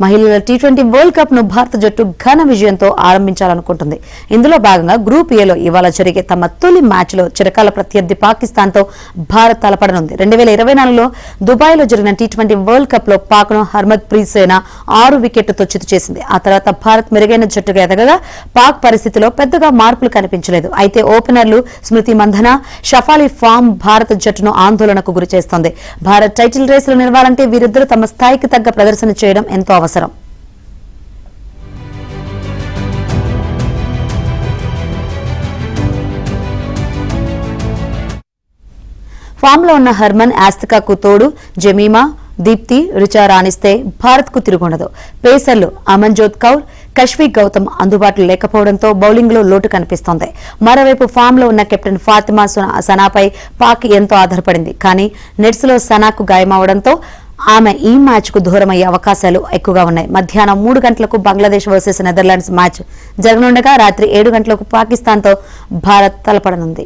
మహిళల T20 world cup ను భారత జట్టు ఘన విజయంతో ఆరంభించాలనుకుంటుంది. ఇందులో భాగంగా గ్రూప్ ఏలో ఇవాళ జరిగే తమ తొలి మ్యాచ్ లో చిరకాల ప్రత్యర్థి పాకిస్తాన్ తో భారత్ తలపడనుంది. 2024లో దుబాయ్లో జరిగిన టీ20 వరల్డ్ కప్ లో పాక్ ను హర్మద్ ప్రీత్ సేన 6 వికెట్లతో చిత్తు చేసింది. ఆ తర్వాత భారత్ మెరుగైన జట్టుగా ఎదగగా పాక్ పరిస్థితిలో పెద్దగా మార్పులు కనిపించలేదు. అయితే ఓపెనర్లు స్మృతి మంధన, షఫాలి ఫామ్ భారత జట్టును ఆందోళనకు గురిచేస్తోంది. భారత్ టైటిల్ రేసులో నిలవాలంటే వీరిద్దరూ తమ స్థాయికి తగ్గ ప్రదర్శన చేయడం ఎంతో అవసరం. ఫామ్ లో ఉన్న హర్మన్ ఆస్తికాకు తోడు జమీమా, దీప్తి, రిచా రాణిస్తే భారత్ కు తిరుగుండదు. పేసర్లు అమన్జోత్ కౌర్, కశ్వి గౌతమ్ అందుబాటులో లేకపోవడంతో బౌలింగ్ లో లోటు కనిపిస్తోంది. మరోవైపు ఫామ్ లో ఉన్న కెప్టెన్ ఫాతిమా సనాపై పాక్ ఎంతో ఆధారపడింది. కానీ నెట్స్ లో సనాకు గాయమవడంతో ఆమె ఈ మ్యాచ్ కు దూరమయ్యే అవకాశాలు ఎక్కువగా ఉన్నాయి. మధ్యాహ్నం 3 గంటలకు బంగ్లాదేశ్ వర్సెస్ నెదర్లాండ్స్ మ్యాచ్ జరగనుండగా రాత్రి 7 గంటలకు పాకిస్తాన్ తో భారత్ తలపడనుంది.